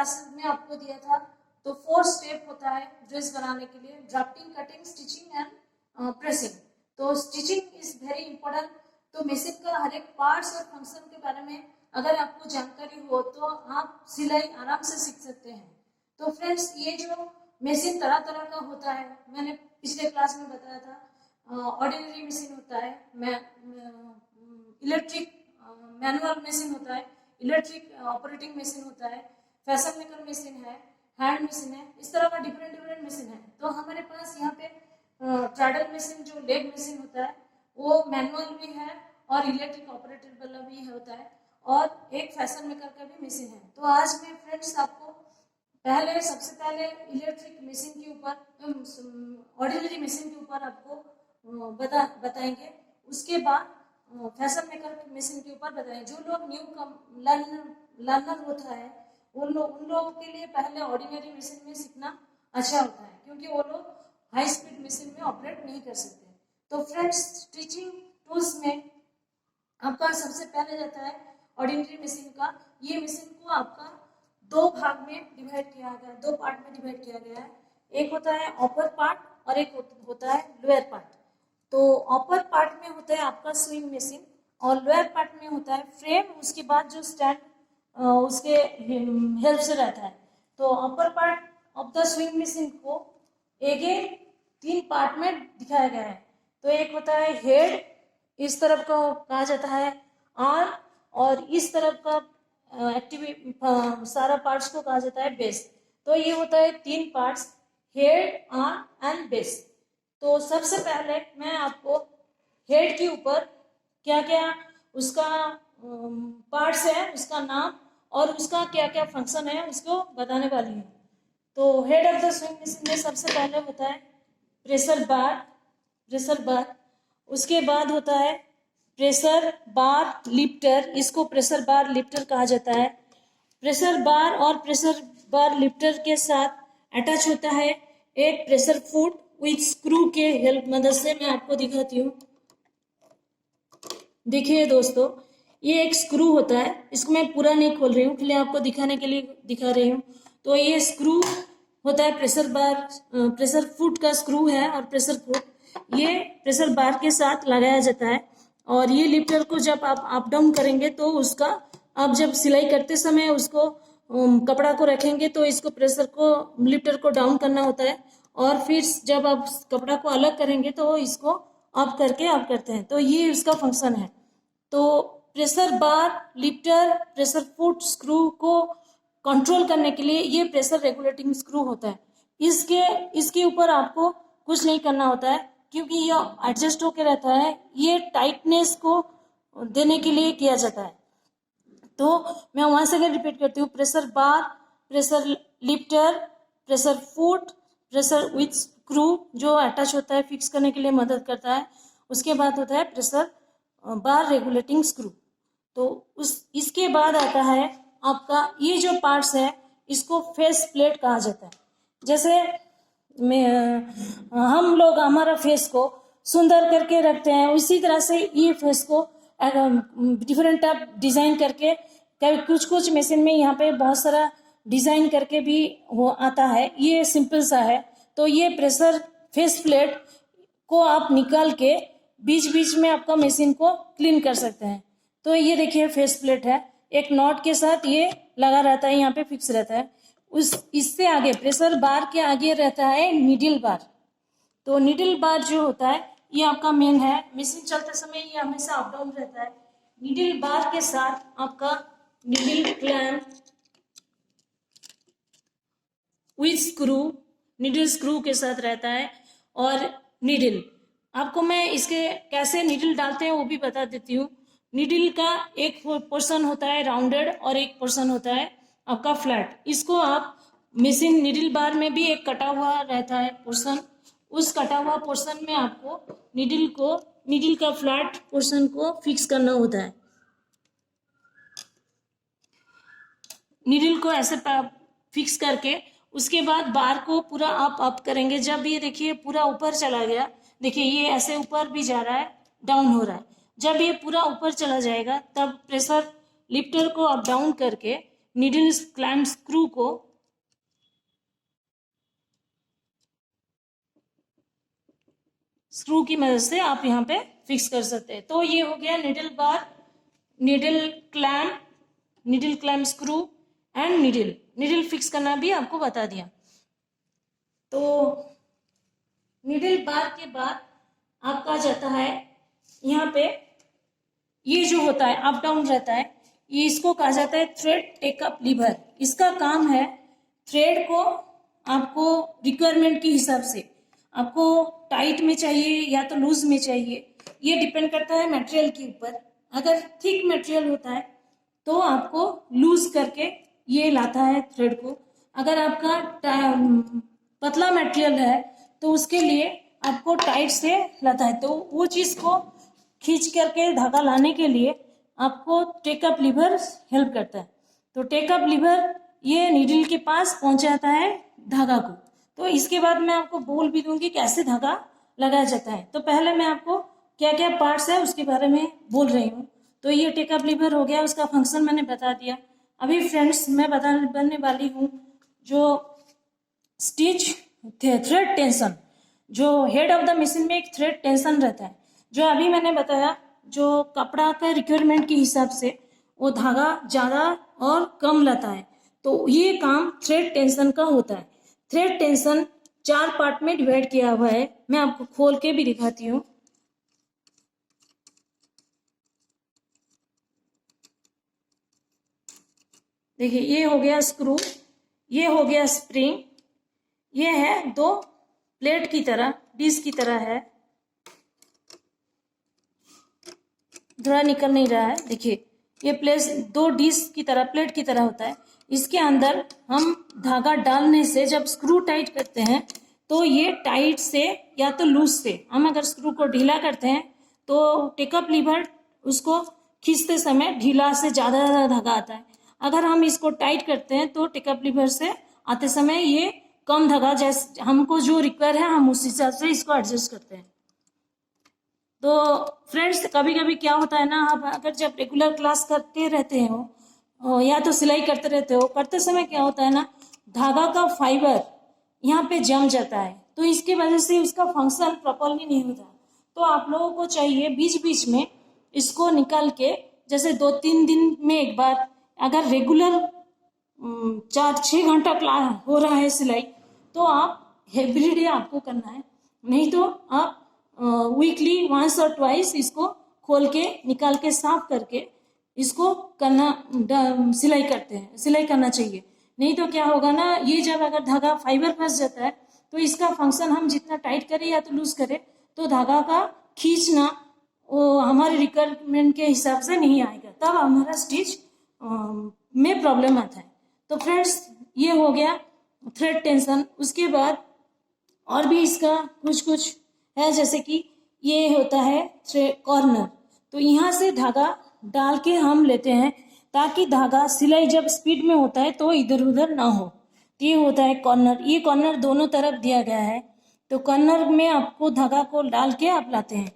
Class में आपको दिया था। तो 4 स्टेप होता है ड्रेस बनाने के लिए, drafting, cutting, stitching and pressing. तो स्टिचिंग इज वेरी इंपॉर्टेंट। तो मशीन का हर एक पार्ट्स और फंक्शन के बारे में अगर आपको जानकारी हो तो आप सिलाई आराम से सीख सकते हैं। तो फ्रेंड्स, ये जो मशीन तरह तरह का होता है, मैंने पिछले क्लास में बताया था। ऑर्डिनरी मशीन होता है, इलेक्ट्रिक मैनुअल मशीन होता है, इलेक्ट्रिक ऑपरेटिंग मशीन होता है, फैशन मेकर मशीन है, हैंड मशीन है, इस तरह का डिफरेंट डिफरेंट मशीन है। तो हमारे पास यहाँ पे ट्रैडल मशीन जो लेग मशीन होता है वो मैनुअल भी है और इलेक्ट्रिक ऑपरेटेड वाला भी होता है, और एक फैशन मेकर का भी मशीन है। तो आज मैं फ्रेंड्स आपको सबसे पहले इलेक्ट्रिक मशीन के ऊपर, ऑर्डिनरी मशीन के ऊपर आपको बताएंगे। उसके बाद फैशन मेकर मशीन के ऊपर बताएंगे। जो लोग न्यू लर्नर होता है उन लोगों के लिए पहले ऑर्डिनरी मशीन में सीखना अच्छा होता है, क्योंकि वो लोग हाई स्पीड मशीन में ऑपरेट नहीं कर सकते। तो फ्रेंड्स, स्टिचिंग टूल्स में आपका सबसे पहले जाता है ऑर्डिनरी मशीन का। ये मशीन को आपका 2 भाग में डिवाइड किया गया है, 2 पार्ट में डिवाइड किया गया है। एक होता है अपर पार्ट और एक होता है लोअर पार्ट। तो अपर पार्ट में होता है आपका स्विंग मशीन और लोअर पार्ट में होता है फ्रेम, उसके बाद जो स्टैंड उसके हेल्प से रहता है। तो upper part of the swing machine को अगेन 3 पार्ट में दिखाया गया है। तो एक होता है हेड, इस तरफ का कहा जाता है आर्म, और इस तरफ का सारा पार्ट्स को कहा जाता है बेस। तो ये होता है 3 parts, head, arm and base. तो सबसे पहले मैं आपको हेड के ऊपर क्या क्या उसका पार्ट्स है, उसका नाम और उसका क्या क्या फंक्शन है उसको बताने वाली हूँ। तो head of the swing machine में सबसे पहले होता है प्रेशर बार, उसके बाद होता है प्रेशर बार लिफ्टर, इसको प्रेशर बार लिफ्टर कहा जाता है। प्रेशर बार और प्रेशर बार लिफ्टर के साथ अटैच होता है एक प्रेशर फुट विथ स्क्रू के हेल्प मदद से। मैं आपको दिखाती हूँ। देखिए दोस्तों, ये एक स्क्रू होता है, इसको मैं पूरा नहीं खोल रही हूँ, खाली आपको दिखाने के लिए दिखा रही हूँ। तो ये स्क्रू होता है प्रेशर फुट का स्क्रू है, और प्रेशर फुट ये प्रेशर बार के साथ लगाया जाता है। और ये लिफ्टर को जब आप अप डाउन करेंगे तो उसका, आप जब सिलाई करते समय उसको कपड़ा को रखेंगे तो इसको प्रेशर को, लिफ्टर को डाउन करना होता है, और फिर जब आप कपड़ा को अलग करेंगे तो इसको अप करके अप करते हैं। तो ये इसका फंक्शन है। तो प्रेशर बार लिफ्टर प्रेशर फुट स्क्रू को कंट्रोल करने के लिए ये प्रेशर रेगुलेटिंग स्क्रू होता है। इसके ऊपर आपको कुछ नहीं करना होता है, क्योंकि यह एडजस्ट होकर रहता है। ये टाइटनेस को देने के लिए किया जाता है। तो मैं वहां से रिपीट करती हूँ, pressure bar, pressure lifter, pressure foot, pressure with screw जो अटैच होता है, फिक्स करने के लिए मदद करता है। उसके बाद होता है प्रेशर बार रेगुलेटिंग स्क्रू। तो इसके बाद आता है आपका ये जो पार्ट्स है, इसको फेस प्लेट कहा जाता है। जैसे हम लोग हमारा फेस को सुंदर करके रखते हैं, उसी तरह से ये फेस को डिफरेंट टाइप डिजाइन करके, कुछ मशीन में यहाँ पे बहुत सारा डिजाइन करके भी वो आता है। ये सिंपल सा है। तो ये प्रेशर फेस प्लेट को आप निकाल के बीच बीच में आपका मशीन को क्लीन कर सकते हैं। तो ये देखिए फेस प्लेट है, एक नॉट के साथ ये लगा रहता है, यहाँ पे फिक्स रहता है। इससे आगे प्रेशर बार के आगे रहता है नीडल बार। तो नीडल बार जो होता है ये आपका मेन है। मशीन चलते समय ये हमेशा अप डाउन रहता है। नीडल बार के साथ आपका needle clamp with screw, needle screw के साथ रहता है। और नीडल, आपको मैं इसके कैसे नीडल डालते हैं वो भी बता देती हूँ। नीडल का एक पोर्शन होता है राउंडेड और एक पोर्शन होता है आपका फ्लैट। इसको आप मशीन नीडल बार में भी एक कटा हुआ रहता है पोर्शन, उस कटा हुआ पोर्शन में आपको नीडल का फ्लैट पोर्शन को फिक्स करना होता है। नीडल को ऐसे फिक्स करके उसके बाद बार को पूरा आप अप करेंगे। जब ये देखिए पूरा ऊपर चला गया, देखिए ये ऐसे ऊपर भी जा रहा है, डाउन हो रहा है। जब ये पूरा ऊपर चला जाएगा तब प्रेशर लिफ्टर को अप डाउन करके नीडल क्लैम्प स्क्रू को स्क्रू की मदद से आप यहाँ पे फिक्स कर सकते हैं। तो ये हो गया needle bar, needle clamp screw and needle fix करना भी आपको बता दिया। तो नीडल बार के बाद आपका जाता है यहाँ पे, ये जो होता है अप डाउन रहता है, ये इसको कहा जाता है थ्रेड टेकअप लीवर। इसका काम है थ्रेड को आपको रिक्वायरमेंट के हिसाब से आपको टाइट में चाहिए या तो लूज में चाहिए, ये डिपेंड करता है मटेरियल के ऊपर। अगर थिक मटेरियल होता है तो आपको लूज करके ये लाता है थ्रेड को। अगर आपका पतला मटेरियल है तो उसके लिए आपको टाइट से लाता है। तो वो चीज को खींच करके धागा लाने के लिए आपको टेकअप लीवर हेल्प करता है। तो टेकअप लीवर ये नीडल के पास पहुंचाता है धागा को। तो इसके बाद मैं आपको बोल भी दूंगी कैसे धागा लगाया जाता है। तो पहले मैं आपको क्या क्या पार्ट्स है उसके बारे में बोल रही हूँ। तो ये टेकअप लीवर हो गया, उसका फंक्शन मैंने बता दिया। अभी फ्रेंड्स मैं बताने वाली हूँ जो स्टिच थ्रेड टेंशन, जो हेड ऑफ द मशीन में एक थ्रेड टेंशन रहता है, जो अभी मैंने बताया जो कपड़ा का रिक्वायरमेंट के हिसाब से वो धागा ज़्यादा और कम लाता है। तो ये काम थ्रेड टेंशन का होता है। थ्रेड टेंशन 4 पार्ट में डिवाइड किया हुआ है, मैं आपको खोल के भी दिखाती हूँ। देखिए ये हो गया स्क्रू, ये हो गया स्प्रिंग, ये है 2 प्लेट की तरह, डिस्क की तरह है, थोड़ा निकल नहीं रहा है। देखिए ये प्लेट 2 डिस्क की तरह, प्लेट की तरह होता है। इसके अंदर हम धागा डालने से जब स्क्रू टाइट करते हैं तो ये टाइट से या तो लूज से, हम अगर स्क्रू को ढीला करते हैं तो टेकअप लीवर उसको खींचते समय ढीला से ज़्यादा धागा आता है। अगर हम इसको टाइट करते हैं तो टेकअप लीवर से आते समय ये कम धागा, जैसे हमको जो रिक्वायर है हम उस हिसाब से इसको एडजस्ट करते हैं। तो फ्रेंड्स कभी कभी क्या होता है ना, आप अगर जब रेगुलर क्लास करते रहते हो या तो सिलाई करते रहते हो, करते समय क्या होता है ना, धागा का फाइबर यहाँ पे जम जाता है, तो इसके वजह से उसका फंक्शन प्रॉपरली नहीं होता। तो आप लोगों को चाहिए बीच बीच में इसको निकाल के, जैसे 2-3 दिन में एक बार, अगर रेगुलर 4-6 घंटा क्लास हो रहा है सिलाई तो आप एवरीडे आपको करना है, नहीं तो आप वीकली वंस और ट्वाइस इसको खोल के निकाल के साफ करके इसको करना, सिलाई करते हैं, सिलाई करना चाहिए। नहीं तो क्या होगा ना, ये जब अगर धागा फाइबर फंस जाता है तो इसका फंक्शन हम जितना टाइट करें या तो लूज करें तो धागा का खींचना वो हमारे रिक्वायरमेंट के हिसाब से नहीं आएगा, तब हमारा स्टिच में प्रॉब्लम आता है। तो फ्रेंड्स ये हो गया थ्रेड टेंशन। उसके बाद और भी इसका कुछ है, जैसे कि ये होता है थ्रेड कॉर्नर। तो यहाँ से धागा डाल के हम लेते हैं ताकि धागा सिलाई जब स्पीड में होता है तो इधर उधर ना हो। तो ये होता है कॉर्नर। ये कॉर्नर दोनों तरफ दिया गया है, तो कॉर्नर में आपको धागा को डाल के आप लाते हैं।